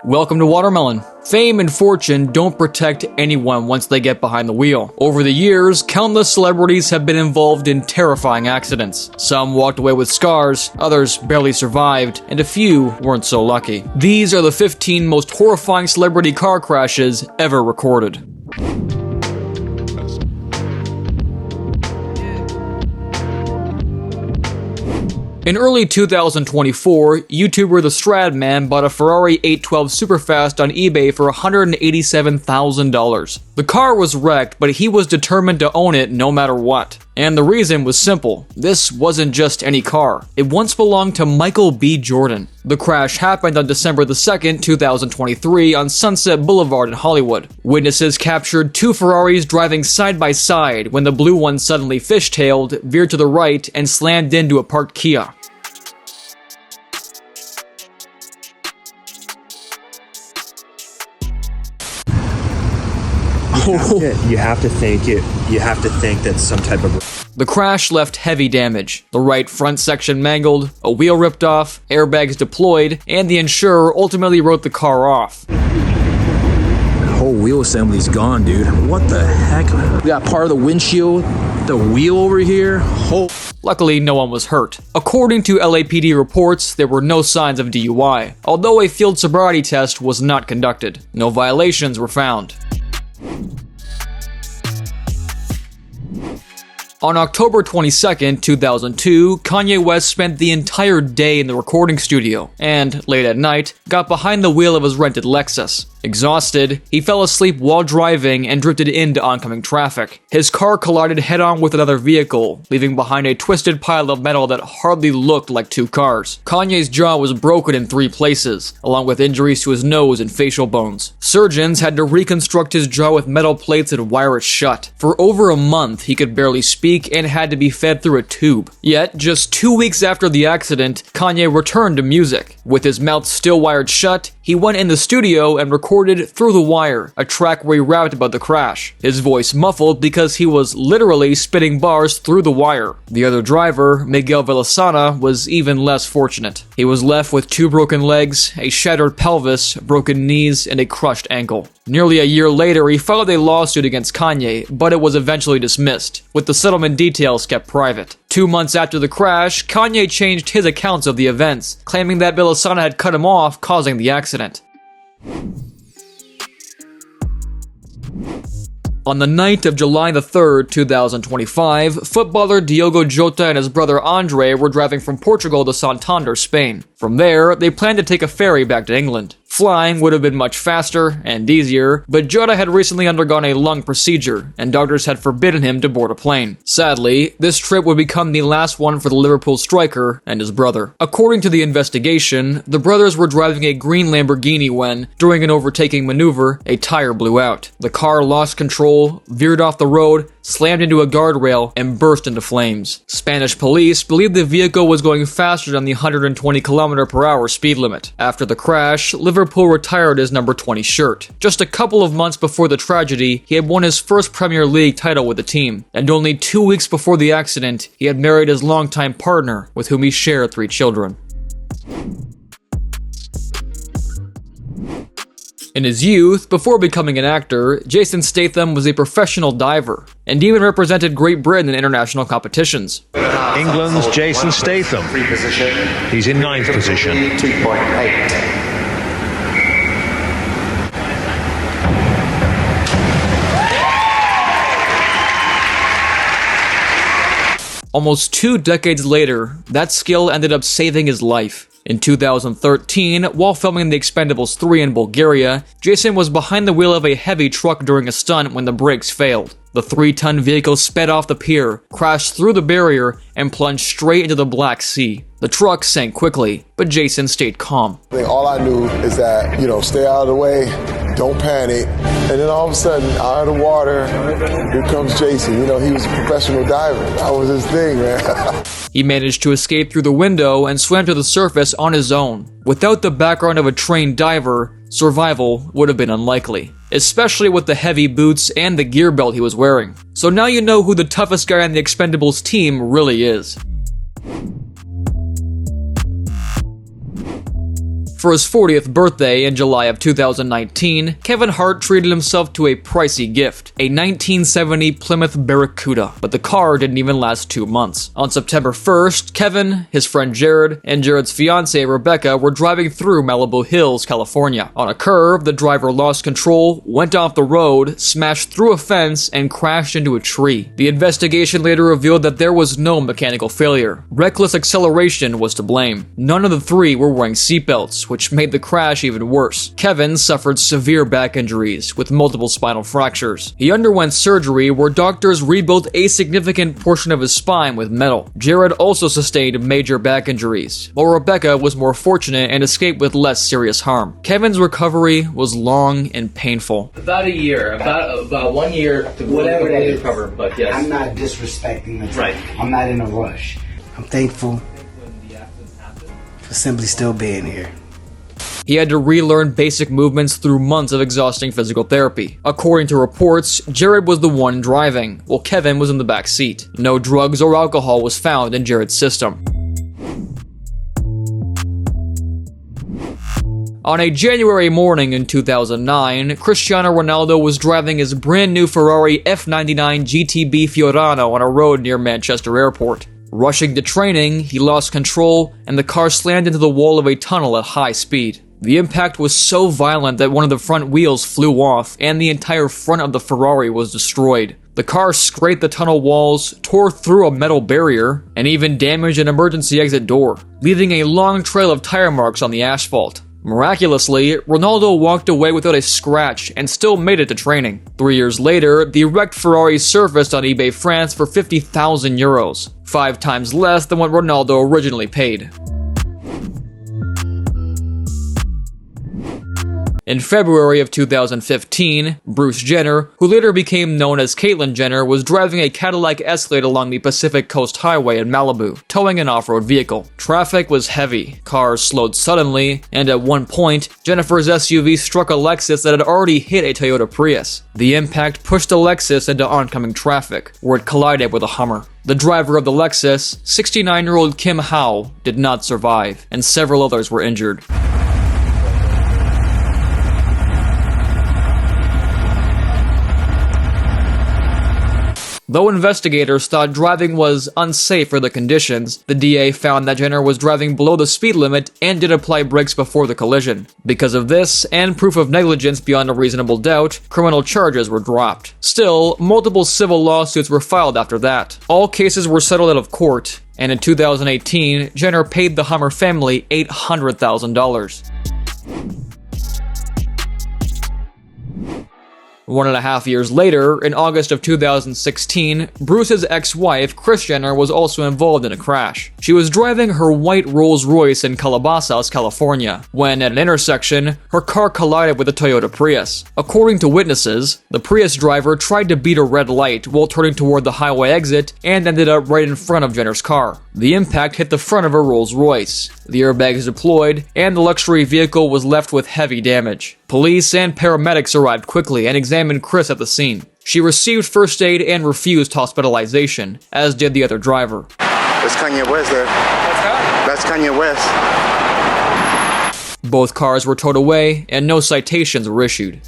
Welcome to Watermelon. Fame and fortune don't protect anyone once they get behind the wheel. Over the years, countless celebrities have been involved in terrifying accidents. Some walked away with scars, others barely survived, and a few weren't so lucky. These are the 15 most horrifying celebrity car crashes ever recorded. In early 2024, YouTuber The Stradman bought a Ferrari 812 Superfast on eBay for $187,000. The car was wrecked, but he was determined to own it no matter what. And the reason was simple. This wasn't just any car. It once belonged to Michael B. Jordan. The crash happened on December 2nd, 2023 on Sunset Boulevard in Hollywood. Witnesses captured two Ferraris driving side by side when the blue one suddenly fishtailed, veered to the right, and slammed into a parked Kia. You have to think that's some type of... The crash left heavy damage. The right front section mangled, a wheel ripped off, airbags deployed, and the insurer ultimately wrote the car off. The whole wheel assembly's gone, dude. What the heck? We got part of the windshield, the wheel over here. Luckily, no one was hurt. According to LAPD reports, there were no signs of DUI, although a field sobriety test was not conducted. No violations were found. On October 22nd, 2002, Kanye West spent the entire day in the recording studio and, late at night, got behind the wheel of his rented Lexus. Exhausted, he fell asleep while driving and drifted into oncoming traffic. His car collided head-on with another vehicle, leaving behind a twisted pile of metal that hardly looked like two cars. Kanye's jaw was broken in 3 places, along with injuries to his nose and facial bones. Surgeons had to reconstruct his jaw with metal plates and wire it shut. For over a month, he could barely speak and had to be fed through a tube. Yet, just 2 weeks after the accident, Kanye returned to music. With his mouth still wired shut, he went in the studio and recorded Through the Wire, a track where he rapped about the crash. His voice muffled because he was literally spitting bars through the wire. The other driver, Miguel Villasana, was even less fortunate. He was left with 2 broken legs, a shattered pelvis, broken knees, and a crushed ankle. Nearly a year later, he filed a lawsuit against Kanye, but it was eventually dismissed, with the settlement details kept private. 2 months after the crash, Kanye changed his accounts of the events, claiming that Villasana had cut him off, causing the accident. On the night of July 3rd, 2025, footballer Diogo Jota and his brother Andre were driving from Portugal to Santander, Spain. From there, they planned to take a ferry back to England. Flying would have been much faster and easier, but Jota had recently undergone a lung procedure, and doctors had forbidden him to board a plane. Sadly, this trip would become the last one for the Liverpool striker and his brother. According to the investigation, the brothers were driving a green Lamborghini when, during an overtaking maneuver, a tire blew out. The car lost control, veered off the road, slammed into a guardrail, and burst into flames. Spanish police believed the vehicle was going faster than the 120 km/h speed limit. After the crash, Liverpool retired his number 20 shirt. Just a couple of months before the tragedy, he had won his first Premier League title with the team, and only 2 weeks before the accident, he had married his longtime partner, with whom he shared 3 children. In his youth, before becoming an actor, Jason Statham was a professional diver, and even represented Great Britain in international competitions. England's Jason Statham. He's in 9th position. 2.8. Almost 2 decades later, that skill ended up saving his life. In 2013, while filming The Expendables 3 in Bulgaria, Jason was behind the wheel of a heavy truck during a stunt when the brakes failed. The 3-ton vehicle sped off the pier, crashed through the barrier, and plunged straight into the Black Sea. The truck sank quickly, but Jason stayed calm. All I knew is that, stay out of the way, don't panic. And then all of a sudden, out of the water, here comes Jason. He was a professional diver. That was his thing, man. He managed to escape through the window and swam to the surface on his own. Without the background of a trained diver, survival would have been unlikely, especially with the heavy boots and the gear belt he was wearing. So now you know who the toughest guy on the Expendables team really is. For his 40th birthday in July of 2019, Kevin Hart treated himself to a pricey gift, a 1970 Plymouth Barracuda, but the car didn't even last 2 months. On September 1st, Kevin, his friend Jared, and Jared's fiancée Rebecca were driving through Malibu Hills, California. On a curve, the driver lost control, went off the road, smashed through a fence, and crashed into a tree. The investigation later revealed that there was no mechanical failure. Reckless acceleration was to blame. None of the three were wearing seatbelts, which made the crash even worse. Kevin suffered severe back injuries with multiple spinal fractures. He underwent surgery where doctors rebuilt a significant portion of his spine with metal. Jared also sustained major back injuries, while Rebecca was more fortunate and escaped with less serious harm. Kevin's recovery was long and painful. About a year, about 1 year to whatever that is. recover, but yes. I'm not disrespecting the Right. I'm not in a rush. I'm thankful for simply still being here. He had to relearn basic movements through months of exhausting physical therapy. According to reports, Jared was the one driving, while Kevin was in the back seat. No drugs or alcohol was found in Jared's system. On a January morning in 2009, Cristiano Ronaldo was driving his brand new Ferrari F99 GTB Fiorano on a road near Manchester Airport. Rushing to training, he lost control and the car slammed into the wall of a tunnel at high speed. The impact was so violent that one of the front wheels flew off and the entire front of the Ferrari was destroyed. The car scraped the tunnel walls, tore through a metal barrier, and even damaged an emergency exit door, leaving a long trail of tire marks on the asphalt. Miraculously, Ronaldo walked away without a scratch and still made it to training. 3 years later, the wrecked Ferrari surfaced on eBay France for €50,000, 5 times less than what Ronaldo originally paid. In February of 2015, Bruce Jenner, who later became known as Caitlyn Jenner, was driving a Cadillac Escalade along the Pacific Coast Highway in Malibu, towing an off-road vehicle. Traffic was heavy, cars slowed suddenly, and at one point, Jennifer's SUV struck a Lexus that had already hit a Toyota Prius. The impact pushed the Lexus into oncoming traffic, where it collided with a Hummer. The driver of the Lexus, 69-year-old Kim Howe, did not survive, and several others were injured. Though investigators thought driving was unsafe for the conditions, the DA found that Jenner was driving below the speed limit and did apply brakes before the collision. Because of this, and proof of negligence beyond a reasonable doubt, criminal charges were dropped. Still, multiple civil lawsuits were filed after that. All cases were settled out of court, and in 2018, Jenner paid the Hummer family $800,000. 1.5 years later, in August of 2016, Bruce's ex-wife, Kris Jenner, was also involved in a crash. She was driving her white Rolls-Royce in Calabasas, California, when at an intersection, her car collided with a Toyota Prius. According to witnesses, the Prius driver tried to beat a red light while turning toward the highway exit and ended up right in front of Jenner's car. The impact hit the front of her Rolls-Royce. The airbags deployed, and the luxury vehicle was left with heavy damage. Police and paramedics arrived quickly and examined Kris at the scene. She received first aid and refused hospitalization, as did the other driver. That's Kanye West there. That's Kanye West. Both cars were towed away, and no citations were issued.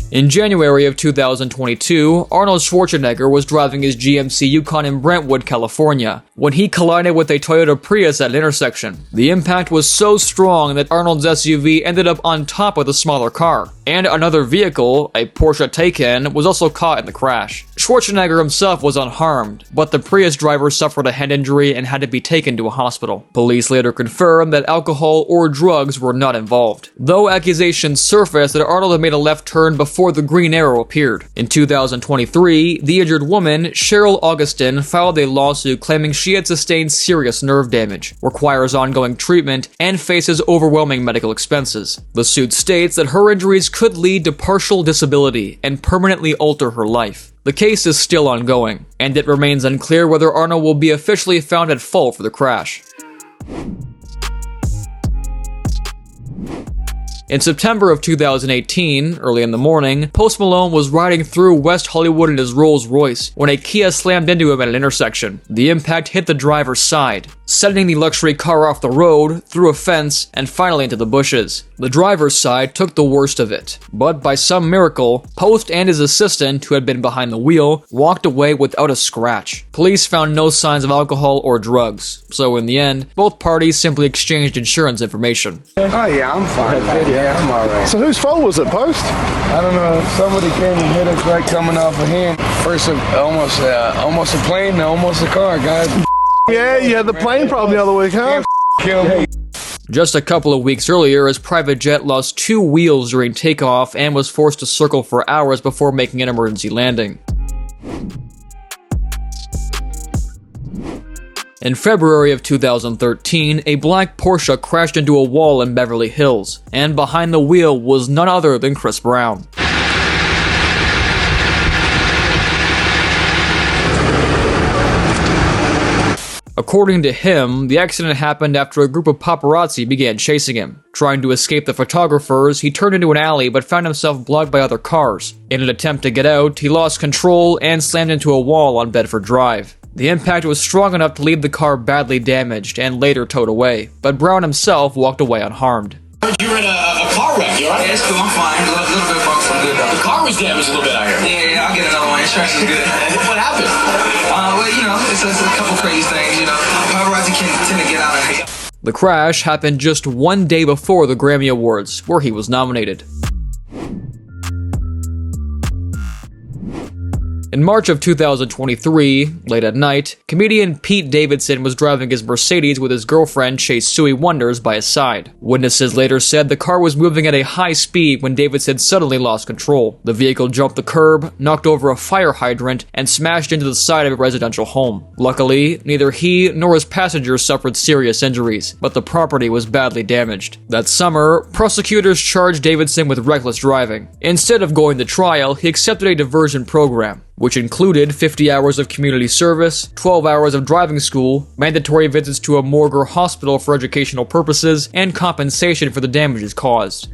In January of 2022, Arnold Schwarzenegger was driving his GMC Yukon in Brentwood, California, when he collided with a Toyota Prius at an intersection. The impact was so strong that Arnold's SUV ended up on top of the smaller car, and another vehicle, a Porsche Taycan, was also caught in the crash. Schwarzenegger himself was unharmed, but the Prius driver suffered a head injury and had to be taken to a hospital. Police later confirmed that alcohol or drugs were not involved, though accusations surfaced that Arnold had made a left turn before the green arrow appeared. In 2023, the injured woman, Cheryl Augustin, filed a lawsuit claiming she had sustained serious nerve damage, requires ongoing treatment, and faces overwhelming medical expenses. The suit states that her injuries could lead to partial disability and permanently alter her life. The case is still ongoing, and it remains unclear whether Arnold will be officially found at fault for the crash. In September of 2018, early in the morning, Post Malone was riding through West Hollywood in his Rolls-Royce when a Kia slammed into him at an intersection. The impact hit the driver's side, sending the luxury car off the road, through a fence, and finally into the bushes. The driver's side took the worst of it, but by some miracle, Post and his assistant, who had been behind the wheel, walked away without a scratch. Police found no signs of alcohol or drugs, so in the end, both parties simply exchanged insurance information. Oh yeah, I'm fine. Yeah, I'm alright. So whose fault was it, Post? I don't know. Somebody came and hit us right coming off of him. First, almost a plane, almost a car, guys. Yeah, you had the plane problem the other week, huh? Kill me. Just a couple of weeks earlier, his private jet lost 2 wheels during takeoff and was forced to circle for hours before making an emergency landing. In February of 2013, a black Porsche crashed into a wall in Beverly Hills, and behind the wheel was none other than Chris Brown. According to him, the accident happened after a group of paparazzi began chasing him. Trying to escape the photographers, he turned into an alley but found himself blocked by other cars. In an attempt to get out, he lost control and slammed into a wall on Bedford Drive. The impact was strong enough to leave the car badly damaged and later towed away, but Brown himself walked away unharmed. You were in a car wreck, you alright? Yeah, it's cool, I'm fine. A little bit bumped, I'm good though. The car was damaged a little bit out here. Yeah, I'll get another one. Insurance is good. What happened? Well, you know, it's a couple crazy things, you know. Paparazzi can tend to get out of here. The crash happened just one day before the Grammy Awards, where he was nominated. In March of 2023, late at night, comedian Pete Davidson was driving his Mercedes with his girlfriend Chase Suey Wonders by his side. Witnesses later said the car was moving at a high speed when Davidson suddenly lost control. The vehicle jumped the curb, knocked over a fire hydrant, and smashed into the side of a residential home. Luckily, neither he nor his passengers suffered serious injuries, but the property was badly damaged. That summer, prosecutors charged Davidson with reckless driving. Instead of going to trial, he accepted a diversion program, which included 50 hours of community service, 12 hours of driving school, mandatory visits to a morgue or hospital for educational purposes, and compensation for the damages caused.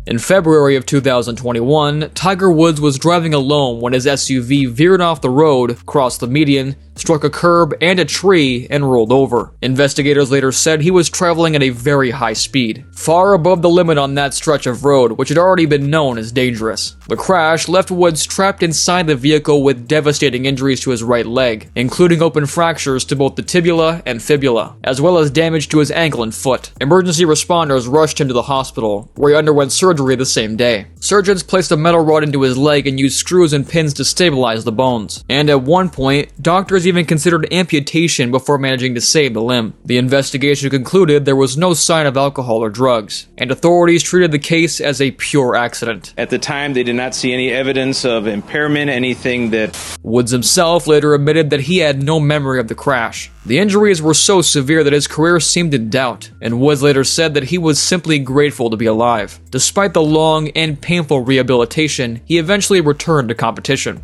In February of 2021, Tiger Woods was driving alone when his SUV veered off the road, crossed the median, struck a curb and a tree, and rolled over. Investigators later said he was traveling at a very high speed, far above the limit on that stretch of road, which had already been known as dangerous. The crash left Woods trapped inside the vehicle with devastating injuries to his right leg, including open fractures to both the tibia and fibula, as well as damage to his ankle and foot. Emergency responders rushed him to the hospital, where he underwent surgery the same day. Surgeons placed a metal rod into his leg and used screws and pins to stabilize the bones. And at one point, doctors even considered amputation before managing to save the limb. The investigation concluded there was no sign of alcohol or drugs, and authorities treated the case as a pure accident. At the time, they did not see any evidence of impairment, anything that... Woods himself later admitted that he had no memory of the crash. The injuries were so severe that his career seemed in doubt, and Woods later said that he was simply grateful to be alive. Despite the long and painful rehabilitation, he eventually returned to competition.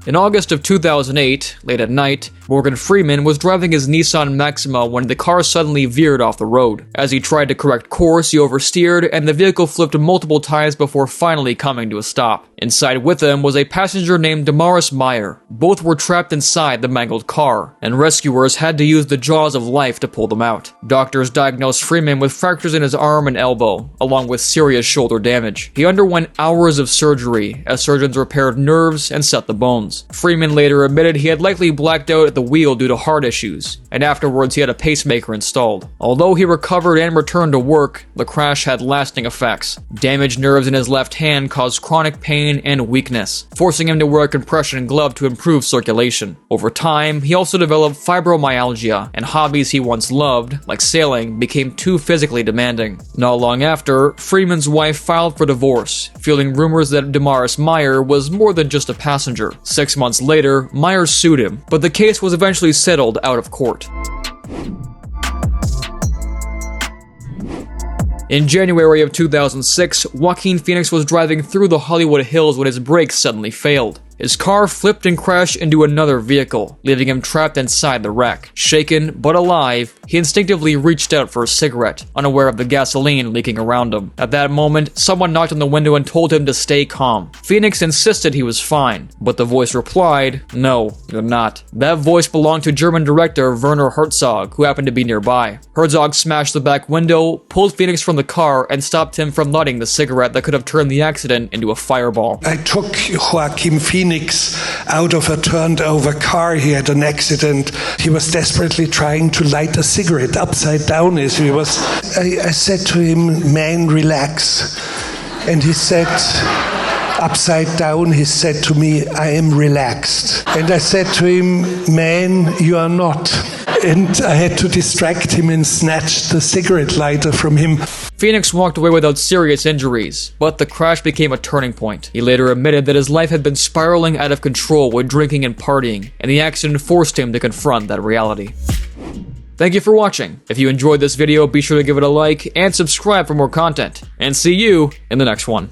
In August of 2008, late at night, Morgan Freeman was driving his Nissan Maxima when the car suddenly veered off the road. As he tried to correct course, he oversteered, and the vehicle flipped multiple times before finally coming to a stop. Inside with him was a passenger named Damaris Meyer. Both were trapped inside the mangled car, and rescuers had to use the jaws of life to pull them out. Doctors diagnosed Freeman with fractures in his arm and elbow, along with serious shoulder damage. He underwent hours of surgery as surgeons repaired nerves and set the bones. Freeman later admitted he had likely blacked out at the wheel due to heart issues, and afterwards he had a pacemaker installed. Although he recovered and returned to work, the crash had lasting effects. Damaged nerves in his left hand caused chronic pain and weakness, forcing him to wear a compression glove to improve circulation. Over time, he also developed fibromyalgia, and hobbies he once loved, like sailing, became too physically demanding. Not long after, Freeman's wife filed for divorce, fueling rumors that Damaris Meyer was more than just a passenger. 6 months later, Meyer sued him, but the case was eventually settled out of court. In January of 2006, Joaquin Phoenix was driving through the Hollywood Hills when his brakes suddenly failed. His car flipped and crashed into another vehicle, leaving him trapped inside the wreck. Shaken but alive, he instinctively reached out for a cigarette, unaware of the gasoline leaking around him. At that moment, someone knocked on the window and told him to stay calm. Phoenix insisted he was fine, but the voice replied, "No, you're not." That voice belonged to German director Werner Herzog, who happened to be nearby. Herzog smashed the back window, pulled Phoenix from the car, and stopped him from lighting the cigarette that could have turned the accident into a fireball. I took Joaquin Phoenix out of a turned-over car. He had an accident. He was desperately trying to light a cigarette upside down as he was. I said to him, "Man, relax." And he said, upside down, he said to me, "I am relaxed." And I said to him, "Man, you are not." And I had to distract him and snatch the cigarette lighter from him. Phoenix walked away without serious injuries, but the crash became a turning point. He later admitted that his life had been spiraling out of control with drinking and partying, and the accident forced him to confront that reality. Thank you for watching. If you enjoyed this video, be sure to give it a like and subscribe for more content. And see you in the next one.